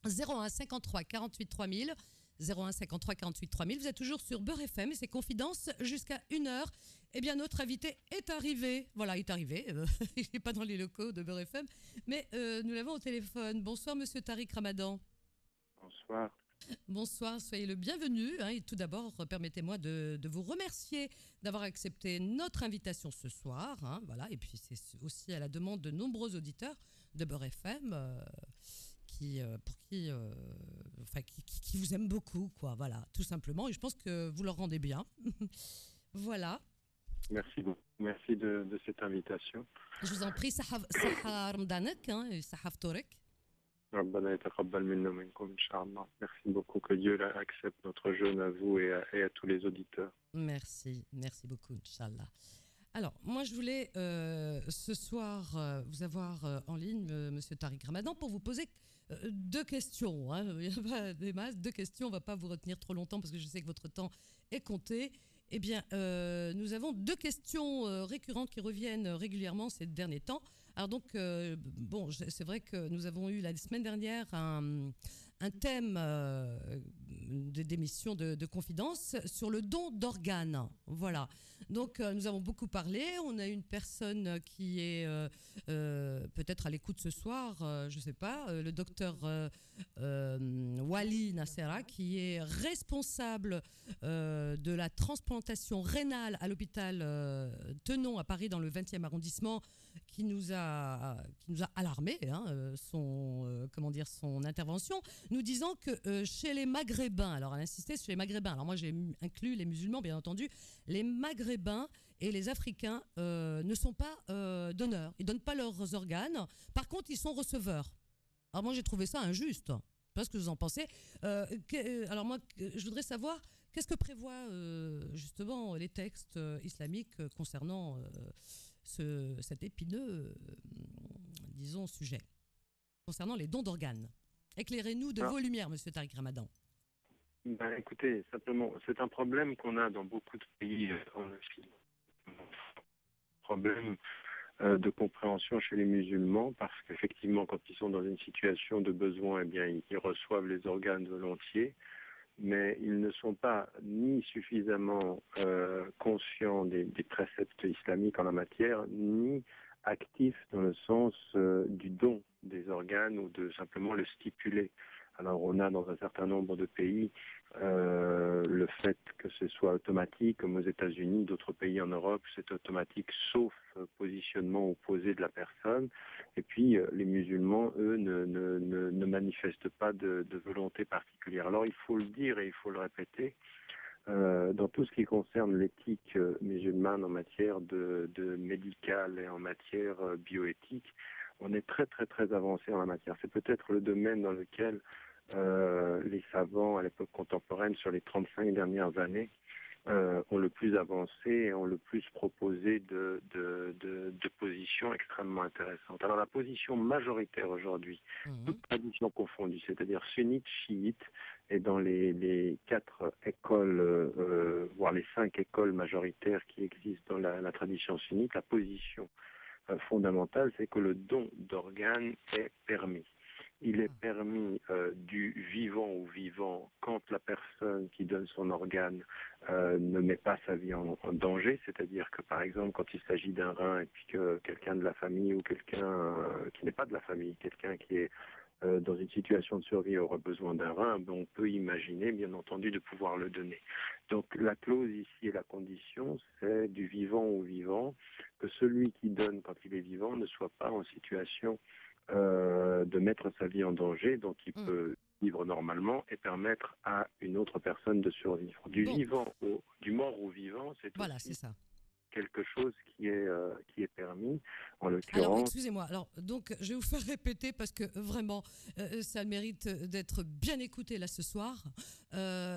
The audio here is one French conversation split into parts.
01 53 48 3000. 01 53 48 3000. Vous êtes toujours sur Beurre FM et c'est Confidence jusqu'à 1h. Eh bien, notre invité est arrivé. Voilà, il est arrivé. Il n'est pas dans les locaux de Beurre FM, mais nous l'avons au téléphone. Bonsoir, monsieur Tariq Ramadan. Bonsoir. Bonsoir, soyez le bienvenu. Et tout d'abord, permettez-moi de vous remercier d'avoir accepté notre invitation ce soir. Voilà, et puis c'est aussi à la demande de nombreux auditeurs de Beurre FM. Qui vous aiment beaucoup, quoi. Voilà, tout simplement. Et je pense que vous leur rendez bien. Voilà. Merci beaucoup. Merci de cette invitation. Je vous en prie, Saha Ramdanek, Saha Ftorek. Merci beaucoup. Que Dieu accepte notre jeûne à vous et à tous les auditeurs. Merci beaucoup, Inch'Allah. Alors, moi, je voulais ce soir vous avoir en ligne, monsieur Tariq Ramadan, pour vous poser deux questions. Il n'y a pas des masses, deux questions. On ne va pas vous retenir trop longtemps parce que je sais que votre temps est compté. Eh bien, nous avons deux questions récurrentes qui reviennent régulièrement ces derniers temps. Alors donc, c'est vrai que nous avons eu la semaine dernière un thème d'émission de Confidence sur le don d'organes. Voilà. Donc, nous avons beaucoup parlé. On a une personne qui est peut-être à l'écoute ce soir, je ne sais pas, le docteur Wali Nassera, qui est responsable de la transplantation rénale à l'hôpital Tenon à Paris, dans le 20e arrondissement, qui nous a alarmé, son intervention, nous disant que chez les Maghrébins, alors elle insistait sur les Maghrébins, alors moi j'ai inclus les musulmans bien entendu, les Maghrébins et les Africains ne sont pas donneurs, ils ne donnent pas leurs organes, par contre ils sont receveurs. Alors moi j'ai trouvé ça injuste. Je ne sais pas ce que vous en pensez. Alors moi, je voudrais savoir qu'est-ce que prévoient justement les textes islamiques concernant cet épineux, disons, sujet, concernant les dons d'organes. Éclairez-nous de vos lumières, monsieur Tariq Ramadan. Écoutez, simplement, c'est un problème qu'on a dans beaucoup de pays en Occident. Problème de compréhension chez les musulmans, parce qu'effectivement, quand ils sont dans une situation de besoin, eh bien, ils reçoivent les organes volontiers, mais ils ne sont pas ni suffisamment conscients des préceptes islamiques en la matière, ni actifs dans le sens du don des organes ou de simplement le stipuler. Alors on a dans un certain nombre de pays le fait que ce soit automatique, comme aux États-Unis, d'autres pays en Europe, c'est automatique sauf positionnement opposé de la personne. Et puis les musulmans, eux, ne manifestent pas de volonté particulière. Alors il faut le dire et il faut le répéter. Dans tout ce qui concerne l'éthique musulmane en matière de médicale et en matière bioéthique, on est très très très avancé en la matière. C'est peut-être le domaine dans lequel les savants à l'époque contemporaine, sur les 35 dernières années, ont le plus avancé et ont le plus proposé de positions extrêmement intéressantes. Alors la position majoritaire aujourd'hui, toute tradition confondue, c'est-à-dire sunnite, chiite, et dans les 4 écoles, voire les 5 écoles majoritaires qui existent dans la tradition sunnite, la position fondamentale, c'est que le don d'organes est permis. Il est permis du vivant au vivant quand la personne qui donne son organe ne met pas sa vie en danger, c'est-à-dire que par exemple quand il s'agit d'un rein et puis que quelqu'un de la famille ou quelqu'un qui n'est pas de la famille, quelqu'un qui est dans une situation de survie aura besoin d'un rein, on peut imaginer bien entendu de pouvoir le donner. Donc la clause ici et la condition, c'est du vivant au vivant, que celui qui donne quand il est vivant ne soit pas en situation de mettre sa vie en danger, donc il peut vivre normalement et permettre à une autre personne de survivre. Du mort au vivant, c'est aussi ça. Quelque chose qui est permis, en l'occurrence. Alors, excusez-moi. Alors, donc, je vais vous faire répéter parce que vraiment, ça le mérite d'être bien écouté là ce soir.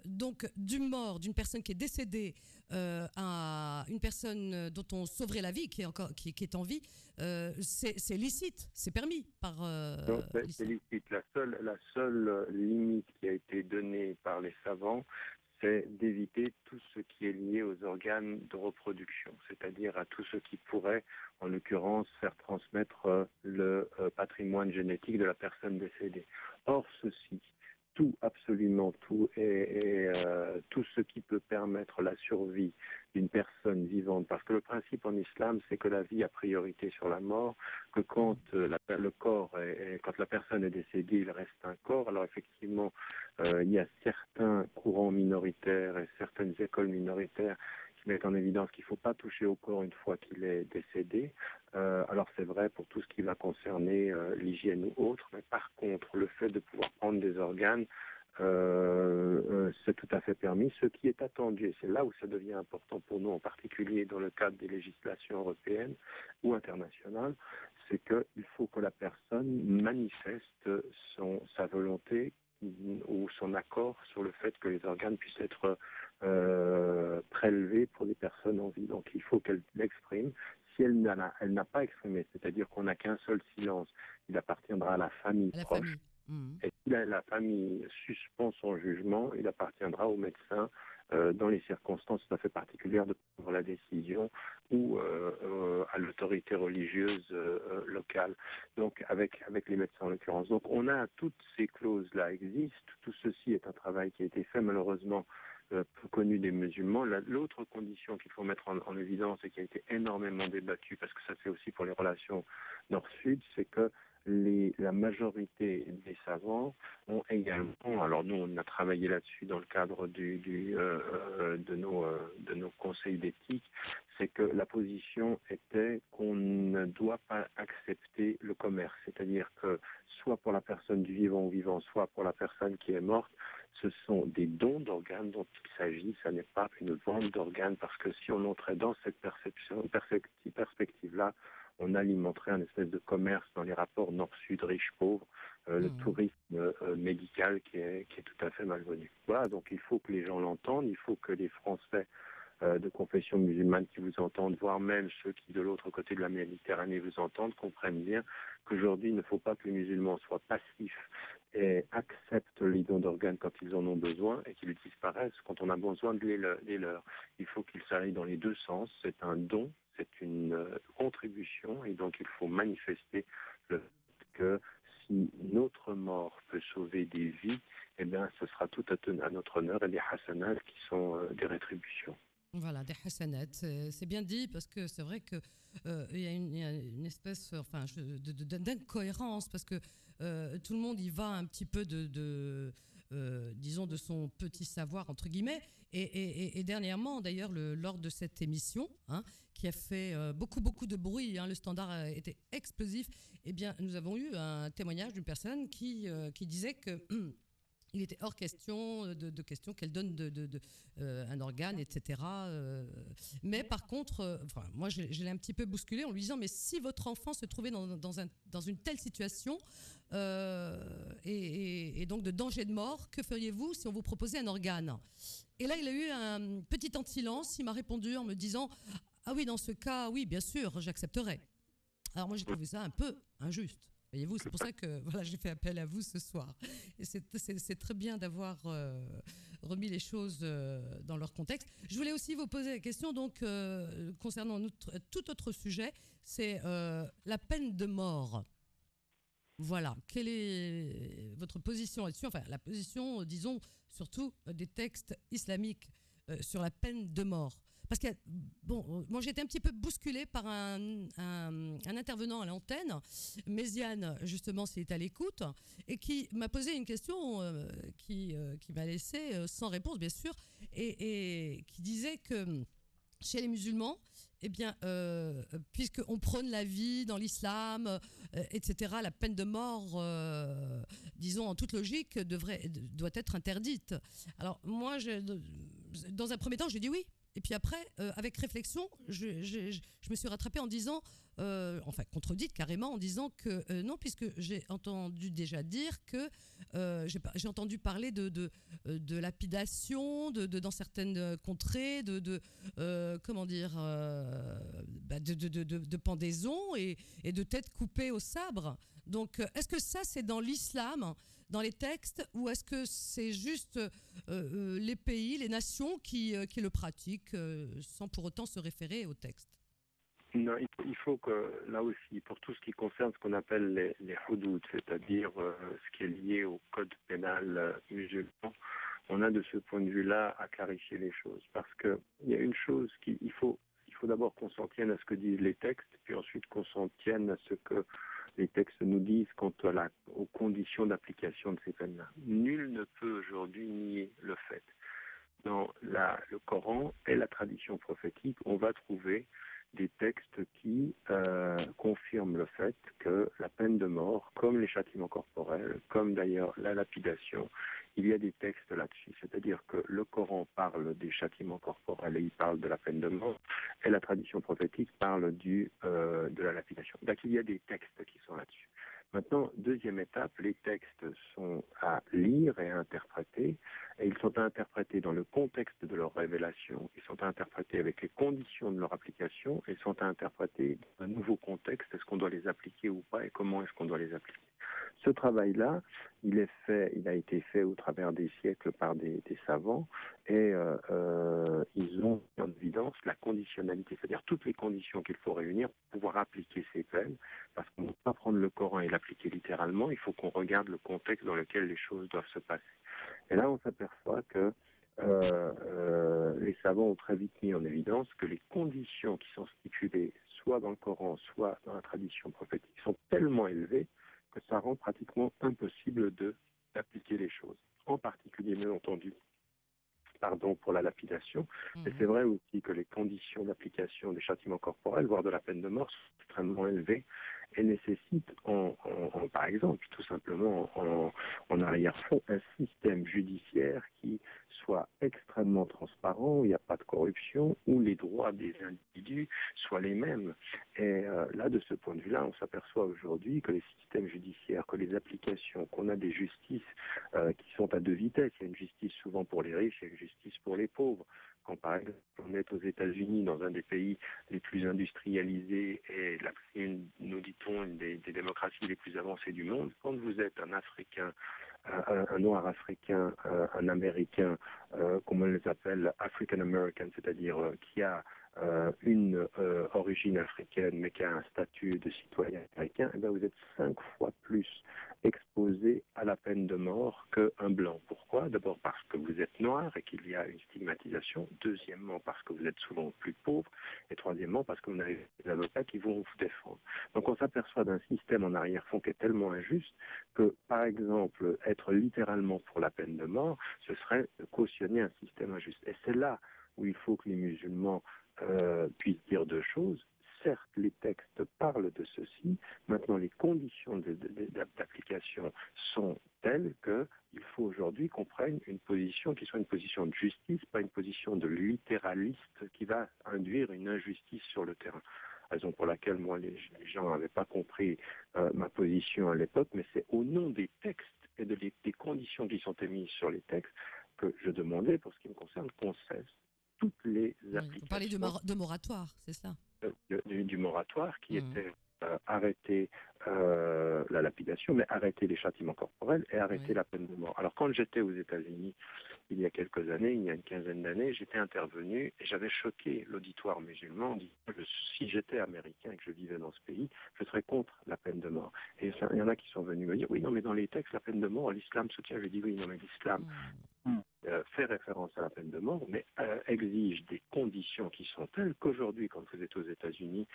Donc, d'une personne qui est décédée à une personne dont on sauverait la vie, qui est en vie, c'est licite, c'est permis par. Donc, c'est licite. La seule limite qui a été donnée par les savants, c'est d'éviter tout ce qui est lié aux organes de reproduction, c'est-à-dire à tout ce qui pourrait, en l'occurrence, faire transmettre le patrimoine génétique de la personne décédée. Or, ceci, tout, absolument tout, et tout ce qui peut permettre la survie d'une personne vivante, parce que le principe en islam, c'est que la vie a priorité sur la mort, que quand le corps, quand la personne est décédée, il reste un corps. Alors effectivement, il y a certains courants minoritaires et certaines écoles minoritaires qui mettent en évidence qu'il ne faut pas toucher au corps une fois qu'il est décédé. Alors c'est vrai pour tout ce qui va concerner l'hygiène ou autre, mais par contre, le fait de pouvoir prendre des organes, c'est tout à fait permis. Ce qui est attendu, et c'est là où ça devient important pour nous, en particulier dans le cadre des législations européennes ou internationales, c'est qu'il faut que la personne manifeste sa volonté ou son accord sur le fait que les organes puissent être prélevés pour des personnes en vie. Donc il faut qu'elle l'exprime. Si elle n'a pas exprimé, c'est-à-dire qu'on n'a qu'un seul silence, il appartiendra à la famille À la proche. famille. Et si la famille suspend son jugement, il appartiendra au médecin, dans les circonstances tout à fait particulières, de prendre la décision ou à l'autorité religieuse locale, donc avec les médecins en l'occurrence. Donc on a toutes ces clauses-là existent. Tout ceci est un travail qui a été fait malheureusement peu connu des musulmans. L'autre condition qu'il faut mettre en évidence et qui a été énormément débattue, parce que ça c'est aussi pour les relations nord-sud, c'est que la majorité des savants ont également, alors nous on a travaillé là-dessus dans le cadre de nos conseils d'éthique, c'est que la position était qu'on ne doit pas accepter le commerce, c'est-à-dire que soit pour la personne du vivant ou vivant, soit pour la personne qui est morte, ce sont des dons d'organes dont il s'agit, ça n'est pas une vente d'organes, parce que si on entrait dans cette perspective-là, on alimenterait un espèce de commerce dans les rapports nord-sud, riche-pauvre, le tourisme médical qui est tout à fait malvenu. Voilà, donc il faut que les gens l'entendent, il faut que les Français de confession musulmane qui vous entendent, voire même ceux qui de l'autre côté de la Méditerranée vous entendent, comprennent bien qu'aujourd'hui il ne faut pas que les musulmans soient passifs et acceptent les dons d'organes quand ils en ont besoin et qu'ils disparaissent quand on a besoin de les leurs. Il faut qu'ils s'aillent dans les deux sens, c'est un don, c'est une contribution et donc il faut manifester le fait que si notre mort peut sauver des vies, eh bien ce sera tout à notre honneur et des hasanats qui sont des rétributions. Voilà, des hasanats, c'est bien dit parce que c'est vrai que il y a une espèce, enfin, d'incohérence parce que tout le monde y va un petit peu disons, de son petit savoir entre guillemets. Et dernièrement, d'ailleurs, lors de cette émission, hein, qui a fait beaucoup de bruit, hein, le standard a été explosif. Eh bien, nous avons eu un témoignage d'une personne qui disait que il était hors question de question qu'elle donne un organe, etc. Mais par contre, enfin, moi, je l'ai un petit peu bousculé en lui disant, mais si votre enfant se trouvait dans une telle situation et donc de danger de mort, que feriez-vous si on vous proposait un organe? Et là, il a eu un petit temps de silence. Il m'a répondu en me disant, ah oui, dans ce cas, oui, bien sûr, j'accepterais. Alors moi, j'ai trouvé ça un peu injuste. Voyez-vous, c'est pour ça que voilà, j'ai fait appel à vous ce soir. Et c'est très bien d'avoir remis les choses dans leur contexte. Je voulais aussi vous poser la question donc, concernant tout autre sujet, c'est la peine de mort. Voilà, quelle est votre position là-dessus? Enfin, la position, disons, surtout des textes islamiques sur la peine de mort. Parce que, bon, moi j'ai été un petit peu bousculée par un intervenant à l'antenne, Méziane, justement, s'il est à l'écoute, et qui m'a posé une question qui m'a laissé sans réponse, bien sûr, et qui disait que chez les musulmans, eh bien, puisqu'on prône la vie dans l'islam, etc., la peine de mort, disons en toute logique, doit être interdite. Alors moi, dans un premier temps, j'ai dit oui. Et puis après, avec réflexion, je me suis rattrapée en disant, enfin contredite carrément, en disant que non, puisque j'ai entendu déjà dire que j'ai entendu parler de lapidation, dans certaines contrées, comment dire, de pendaison et de têtes coupées au sabre. Donc, est-ce que ça, c'est dans l'islam, dans les textes, ou est-ce que c'est juste les pays, les nations qui le pratiquent sans pour autant se référer au texte? Non, il faut que, là aussi, pour tout ce qui concerne ce qu'on appelle les hudud, c'est-à-dire ce qui est lié au code pénal musulman, on a de ce point de vue-là à clarifier les choses. Parce qu'il y a une chose il faut d'abord qu'on s'en tienne à ce que disent les textes, puis ensuite qu'on s'en tienne à ce que les textes nous disent quant aux conditions d'application de ces peines-là. Nul ne peut aujourd'hui nier le fait. Dans le Coran et la tradition prophétique, on va trouver des textes qui confirment le fait que la peine de mort, comme les châtiments corporels, comme d'ailleurs la lapidation, il y a des textes là-dessus. C'est-à-dire que le Coran parle des châtiments corporels et il parle de la peine de mort, et la tradition prophétique parle de la lapidation. Donc il y a des textes qui sont là-dessus. Maintenant, deuxième étape, les textes sont à lire et à interpréter, et ils sont à interpréter dans le contexte de leur révélation, ils sont à interpréter avec les conditions de leur application, et ils sont à interpréter dans un nouveau contexte, est-ce qu'on doit les appliquer ou pas, et comment est-ce qu'on doit les appliquer. Ce travail-là, il a été fait au travers des siècles par des savants, et ils ont mis en évidence la conditionnalité, c'est-à-dire toutes les conditions qu'il faut réunir pour pouvoir appliquer ces peines, parce qu'on ne peut pas prendre le Coran et l'appliquer littéralement, il faut qu'on regarde le contexte dans lequel les choses doivent se passer. Et là, on s'aperçoit que les savants ont très vite mis en évidence que les conditions qui sont stipulées soit dans le Coran, soit dans la tradition prophétique sont tellement élevées que ça rend pratiquement impossible d'appliquer les choses. En particulier, bien entendu, pour la lapidation. Mais c'est vrai aussi que les conditions d'application des châtiments corporels, voire de la peine de mort, sont extrêmement élevées et nécessitent, par exemple, tout simplement en arrière-fond, un système judiciaire qui soit extrêmement transparent, où il n'y a pas de corruption, où les droits des individus soient les mêmes. Et là, de ce point de vue-là, on s'aperçoit aujourd'hui que les systèmes judiciaires, que les applications, qu'on a des justices qui sont à deux vitesses. Il y a une justice souvent pour les riches et une justice pour les pauvres. Quand par exemple on est aux États-Unis, dans un des pays les plus industrialisés et nous dit-on une des démocraties les plus avancées du monde, quand vous êtes un Africain, un noir africain, un américain, comme on les appelle, African American, c'est-à-dire qui a une origine africaine mais qui a un statut de citoyen américain, eh bien vous êtes 5 fois plus exposé à la peine de mort qu'un blanc. Pourquoi? D'abord parce que vous êtes noir et qu'il y a une stigmatisation. Deuxièmement, parce que vous êtes souvent plus pauvre. Et troisièmement, parce que vous avez des avocats qui vont vous défendre. Donc on s'aperçoit d'un système en arrière-fond qui est tellement injuste que, par exemple, être littéralement pour la peine de mort, ce serait cautionner un système injuste. Et c'est là où il faut que les musulmans puissent dire deux choses. Certes, les textes parlent de ceci. Maintenant, les conditions d'application sont telles qu'il faut aujourd'hui qu'on prenne une position qui soit une position de justice, pas une position de littéraliste qui va induire une injustice sur le terrain. Raison pour laquelle, moi, les gens n'avaient pas compris ma position à l'époque, mais c'est au nom des textes et des conditions qui sont émises sur les textes que je demandais, pour ce qui me concerne, qu'on cesse toutes les applications. Vous parlez de moratoire, c'est ça? Du moratoire qui était arrêter la lapidation, mais arrêter les châtiments corporels et arrêter la peine de mort. Alors quand j'étais aux États-Unis, il y a quelques années, il y a une quinzaine d'années, j'étais intervenu et j'avais choqué l'auditoire musulman en disant que si j'étais américain et que je vivais dans ce pays, je serais contre la peine de mort. Et il y en a qui sont venus me dire, oui, non, mais dans les textes, la peine de mort, l'islam soutient. Je dis, oui, non, mais l'islam fait référence à la peine de mort, mais exige des conditions qui sont telles qu'aujourd'hui, quand vous êtes aux États-Unis,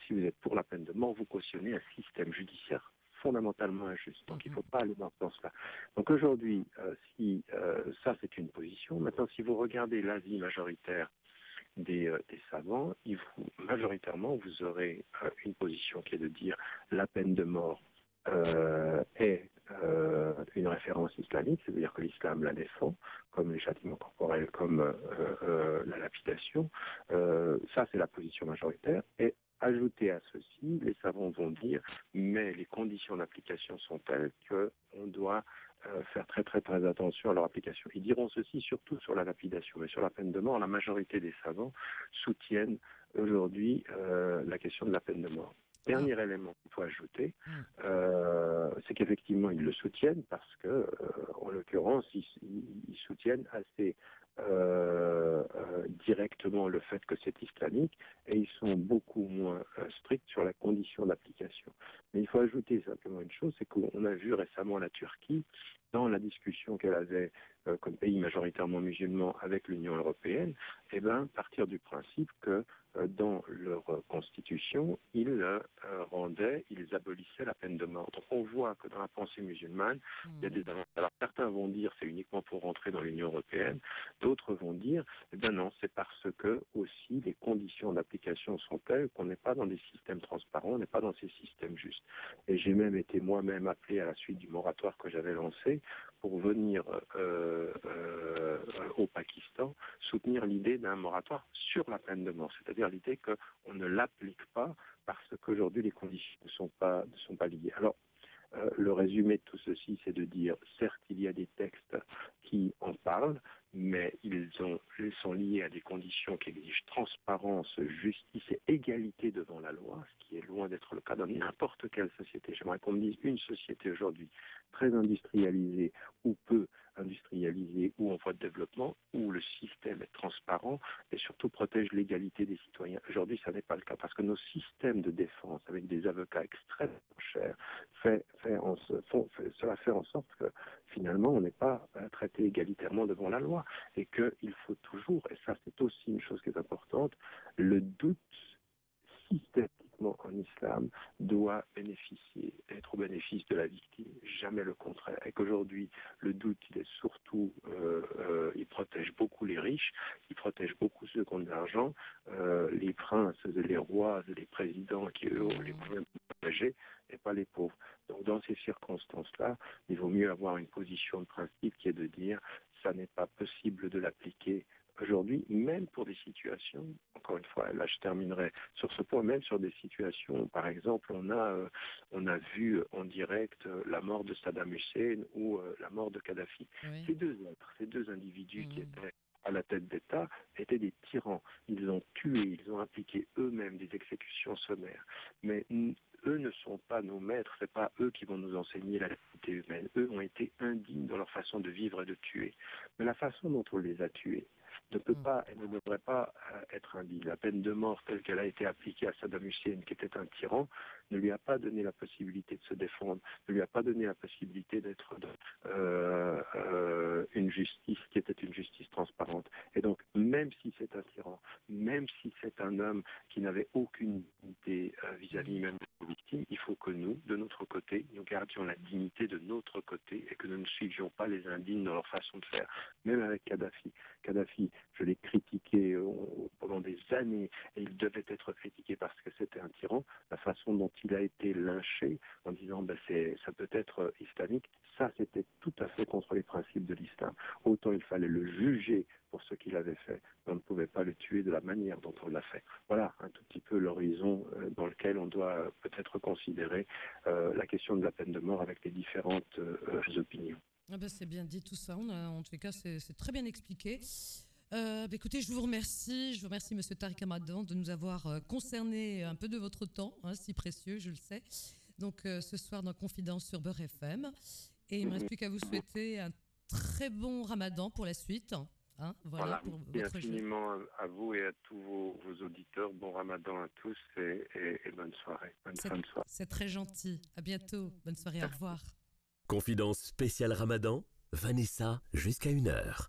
si vous êtes pour la peine de mort, vous cautionnez un système judiciaire fondamentalement injuste. Donc il ne faut pas aller dans ce sens-là. Donc aujourd'hui, ça c'est une position. Maintenant, si vous regardez l'avis majoritaire des savants, majoritairement, vous aurez une position qui est de dire la peine de mort est une référence islamique, c'est-à-dire que l'islam la défend, comme les châtiments corporels, comme la lapidation. Ça, c'est la position majoritaire. Et ajouté à ceci, les savants vont dire, mais les conditions d'application sont telles qu'on doit faire très très très attention à leur application. Ils diront ceci surtout sur la lapidation, mais sur la peine de mort, la majorité des savants soutiennent aujourd'hui la question de la peine de mort. Dernier élément qu'il faut ajouter, c'est qu'effectivement ils le soutiennent parce que, en l'occurrence, ils soutiennent assez directement le fait que c'est islamique et ils sont beaucoup moins stricts sur la condition d'application. Mais il faut ajouter simplement une chose, c'est qu'on a vu récemment la Turquie dans la discussion qu'elle avait comme pays majoritairement musulman avec l'Union européenne, partir du principe que dans leur constitution, ils abolissaient la peine de mort. Donc on voit que dans la pensée musulmane, il y a des avantages. Alors certains vont dire c'est uniquement pour rentrer dans l'Union européenne, d'autres vont dire non, c'est parce que aussi les conditions d'application sont telles qu'on n'est pas dans des systèmes transparents, on n'est pas dans ces systèmes justes. Et j'ai même été moi-même appelé à la suite du moratoire que j'avais lancé pour venir au Pakistan soutenir l'idée d'un moratoire sur la peine de mort, c'est-à-dire l'idée qu'on ne l'applique pas parce qu'aujourd'hui les conditions ne sont pas liées. Alors, le résumé de tout ceci, c'est de dire, certes, il y a des textes qui en parlent, mais ils sont liés à des conditions qui exigent transparence, justice et égalité devant la loi, ce qui est loin d'être le cas dans n'importe quelle société. J'aimerais qu'on me dise une société aujourd'hui très industrialisée ou peu industrialisée ou en voie de développement, où le système est transparent et surtout protège l'égalité des citoyens. Aujourd'hui, ça n'est pas le cas parce que nos systèmes de défense, avec des avocats extrêmement chers, cela fait en sorte que finalement on n'est pas traité égalitairement devant la loi et qu'il faut toujours, et ça c'est aussi une chose qui est importante, le doute systématiquement en islam doit être au bénéfice de la victime, jamais le contraire. Et qu'aujourd'hui, le doute, il est surtout, il protège beaucoup les riches, il protège beaucoup ceux qui ont de l'argent, les princes, les rois, les présidents qui, eux, ont les moyens de protéger, et pas les pauvres. Donc, dans ces circonstances-là, il vaut mieux avoir une position de principe qui est de dire, ça n'est pas possible de l'appliquer aujourd'hui, même pour des situations, encore une fois, là je terminerai sur ce point, même sur des situations, par exemple, on a vu en direct la mort de Saddam Hussein ou la mort de Kadhafi. Oui. Ces deux individus qui étaient à la tête d'État étaient des tyrans. Ils ont tué, ils ont appliqué eux-mêmes des exécutions sommaires. Mais eux ne sont pas nos maîtres, c'est pas eux qui vont nous enseigner la dignité humaine. Eux ont été indignes dans leur façon de vivre et de tuer. Mais la façon dont on les a tués ne peut pas et ne devrait pas être indigne. La peine de mort telle qu'elle a été appliquée à Saddam Hussein, qui était un tyran, ne lui a pas donné la possibilité de se défendre, ne lui a pas donné la possibilité d'être une justice qui était une justice transparente. Et donc, même si c'est un tyran, même si c'est un homme qui n'avait aucune dignité vis-à-vis même de nos victimes, il faut que nous, de notre côté, nous gardions la dignité de notre côté et que nous ne suivions pas les indignes dans leur façon de faire. Même avec Kadhafi. Kadhafi, je l'ai critiqué pendant des années et il devait être critiqué parce que c'était un tyran. La façon dont il a été lynché en disant ça peut être islamique, ça c'était tout à fait contre les principes de l'islam. Autant il fallait le juger pour ce qu'il avait fait, mais on ne pouvait pas le tuer de la manière dont on l'a fait. Voilà un tout petit peu l'horizon dans lequel on doit peut-être considérer la question de la peine de mort avec les différentes opinions. Ah ben c'est bien dit tout ça, en tout cas c'est très bien expliqué. Écoutez, je vous remercie Monsieur Tariq Ramadan de nous avoir concerné un peu de votre temps, si précieux, je le sais. Donc ce soir dans Confidence sur Beurre FM. Et il ne me reste plus qu'à vous souhaiter un très bon Ramadan pour la suite. Voilà, pour votre infiniment à vous et à tous vos auditeurs. Bon Ramadan à tous et bonne soirée. Bonne fin de soirée. C'est très gentil. À bientôt. Bonne soirée. Au revoir. Confidence spéciale Ramadan, Vanessa jusqu'à 1h.